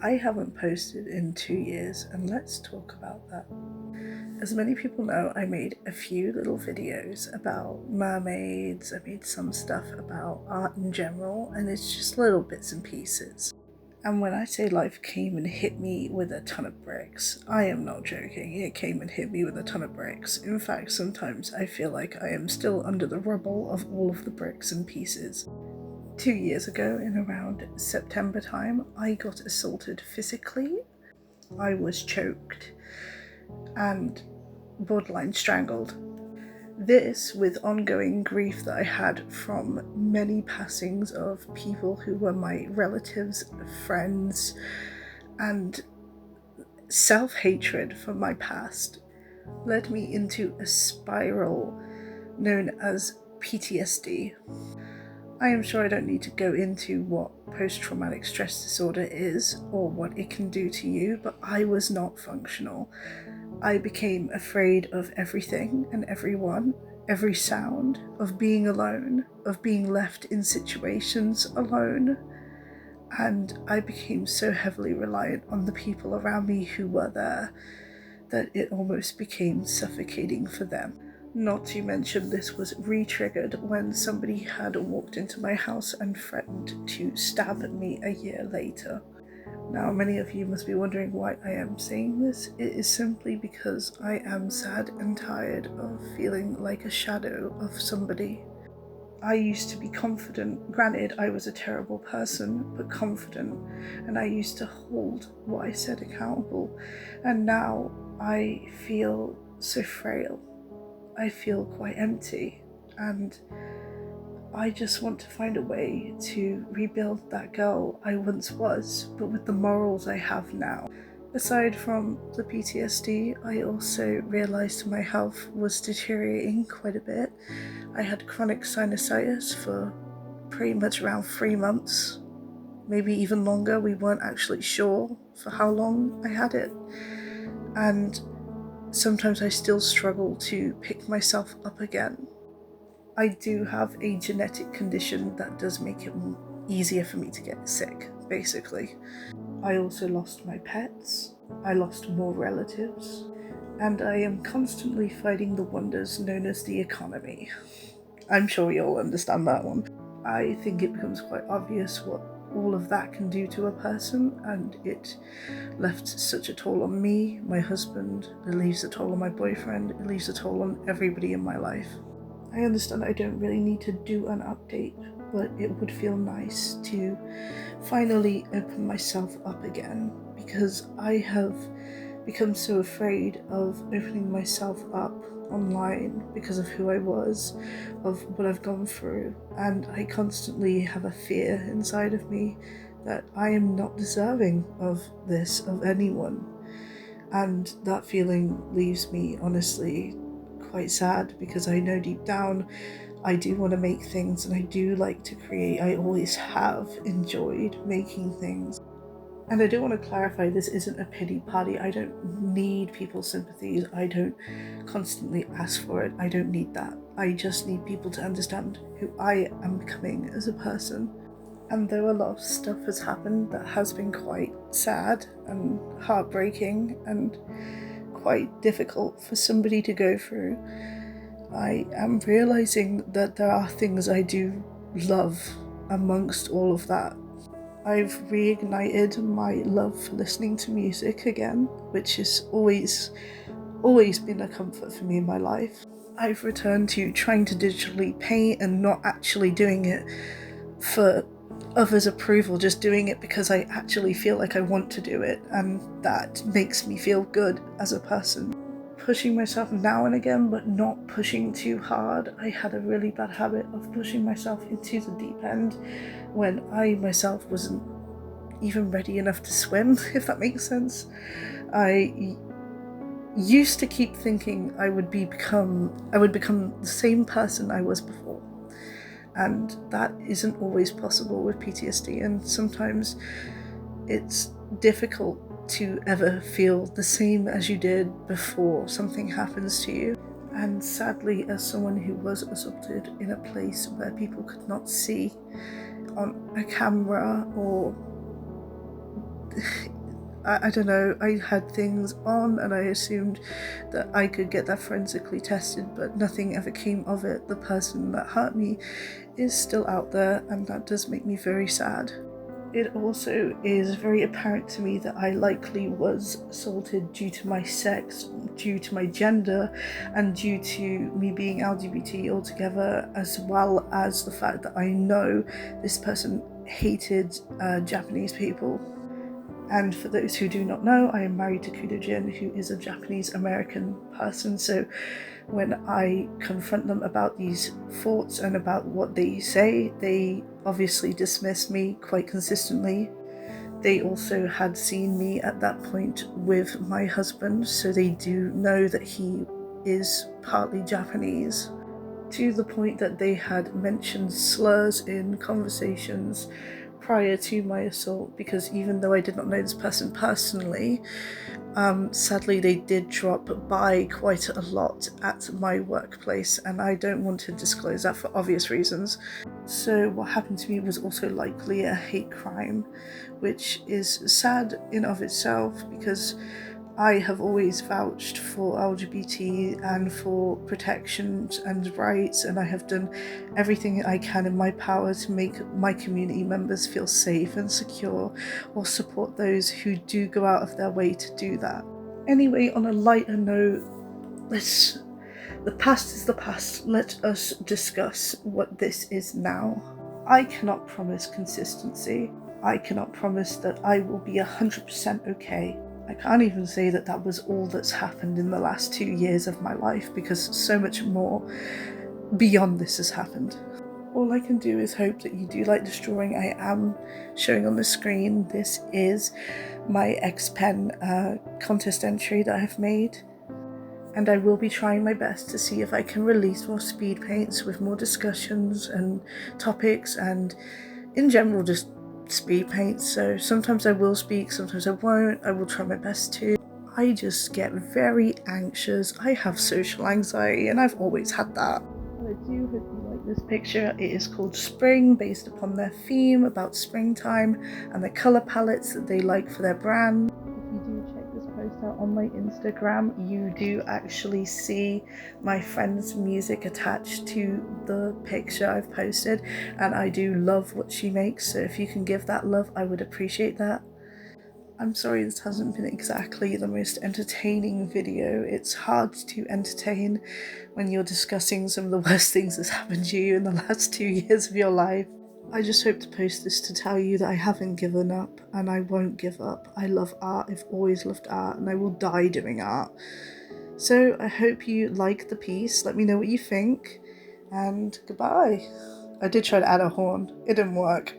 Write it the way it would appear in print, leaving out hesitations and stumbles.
I haven't posted in 2 years, and let's talk about that. As many people know, I made a few little videos about mermaids, I made some stuff about art in general, and it's just little bits and pieces. And when I say life came and hit me with a ton of bricks, I am not joking. It came and hit me with a ton of bricks. In fact, sometimes I feel like I am still under the rubble of all of the bricks and pieces. 2 years ago, in around September time, I got assaulted physically. I was choked and borderline strangled. This with ongoing grief that I had from many passings of people who were my relatives, friends, and self-hatred from my past led me into a spiral known as PTSD. I am sure I don't need to go into what post-traumatic stress disorder is or what it can do to you, but I was not functional. I became afraid of everything and everyone, every sound, of being alone, of being left in situations alone. And I became so heavily reliant on the people around me who were there that it almost became suffocating for them. Not to mention, this was re-triggered when somebody had walked into my house and threatened to stab me a year later. Now, many of you must be wondering why I am saying this. It is simply because I am sad and tired of feeling like a shadow of somebody. I used to be confident. Granted, I was a terrible person, but confident, and I used to hold what I said accountable. And now I feel so frail. I feel quite empty, and I just want to find a way to rebuild that girl I once was, but with the morals I have now. Aside from the PTSD, I also realised my health was deteriorating quite a bit. I had chronic sinusitis for pretty much around 3 months, maybe even longer. We weren't actually sure for how long I had it. And sometimes I still struggle to pick myself up again. I do have a genetic condition that does make it easier for me to get sick, basically. I also lost my pets, I lost more relatives, and I am constantly fighting the wonders known as the economy. I'm sure you'll understand that one. I think it becomes quite obvious what all of that can do to a person, and it left such a toll on me, my husband, it leaves a toll on my boyfriend, it leaves a toll on everybody in my life. I understand I don't really need to do an update, but it would feel nice to finally open myself up again, because I have become so afraid of opening myself up online because of who I was, of what I've gone through, and I constantly have a fear inside of me that I am not deserving of this, of anyone. And that feeling leaves me honestly quite sad, because I know deep down I do want to make things and I do like to create. I always have enjoyed making things. And I do want to clarify, this isn't a pity party. I don't need people's sympathies. I don't constantly ask for it. I don't need that. I just need people to understand who I am becoming as a person. And though a lot of stuff has happened that has been quite sad and heartbreaking and quite difficult for somebody to go through, I am realising that there are things I do love amongst all of that. I've reignited my love for listening to music again, which has always been a comfort for me in my life. I've returned to trying to digitally paint and not actually doing it for others' approval, just doing it because I actually feel like I want to do it, and that makes me feel good as a person. Pushing myself now and again, but not pushing too hard. I had a really bad habit of pushing myself into the deep end when I myself wasn't even ready enough to swim, if that makes sense. I used to keep thinking I would become the same person I was before, and that isn't always possible with PTSD, and sometimes it's difficult to ever feel the same as you did before something happens to you. And sadly, as someone who was assaulted in a place where people could not see on a camera, or I don't know, I had things on and I assumed that I could get that forensically tested, but nothing ever came of it. The person that hurt me is still out there, and that does make me very sad. It also is very apparent to me that I likely was assaulted due to my sex, due to my gender, and due to me being LGBT altogether, as well as the fact that I know this person hated Japanese people. And for those who do not know, I am married to Kudo-jin, who is a Japanese American person. So when I confront them about these thoughts and about what they say, they obviously dismiss me quite consistently. They also had seen me at that point with my husband, so they do know that he is partly Japanese, to the point that they had mentioned slurs in conversations prior to my assault, because even though I did not know this person personally, sadly they did drop by quite a lot at my workplace, and I don't want to disclose that for obvious reasons. So what happened to me was also likely a hate crime, which is sad in of itself, because I have always vouched for LGBT and for protections and rights, and I have done everything I can in my power to make my community members feel safe and secure, or support those who do go out of their way to do that. Anyway, on a lighter note, the past is the past. Let us discuss what this is now. I cannot promise consistency. I cannot promise that I will be 100% okay. I can't even say that that was all that's happened in the last 2 years of my life, because so much more beyond this has happened. All I can do is hope that you do like this drawing I am showing on the screen. This is my X-Pen contest entry that I have made, and I will be trying my best to see if I can release more speed paints with more discussions and topics, and in general just speed paints. So sometimes I will speak, sometimes I won't. I will try my best to. I just get very anxious. I have social anxiety, and I've always had that. But I do hope you like this picture. It is called Spring, based upon their theme about springtime and the colour palettes that they like for their brand. If you do check this post out on my Instagram, you do actually see my friend's music attached to the picture I've posted, and I do love what she makes, so if you can give that love, I would appreciate that. I'm sorry this hasn't been exactly the most entertaining video. It's hard to entertain when you're discussing some of the worst things that's happened to you in the last 2 years of your life. I just hope to post this to tell you that I haven't given up, and I won't give up. I love art, I've always loved art, and I will die doing art. So I hope you like the piece. Let me know what you think, and goodbye. I did try to add a horn. It didn't work.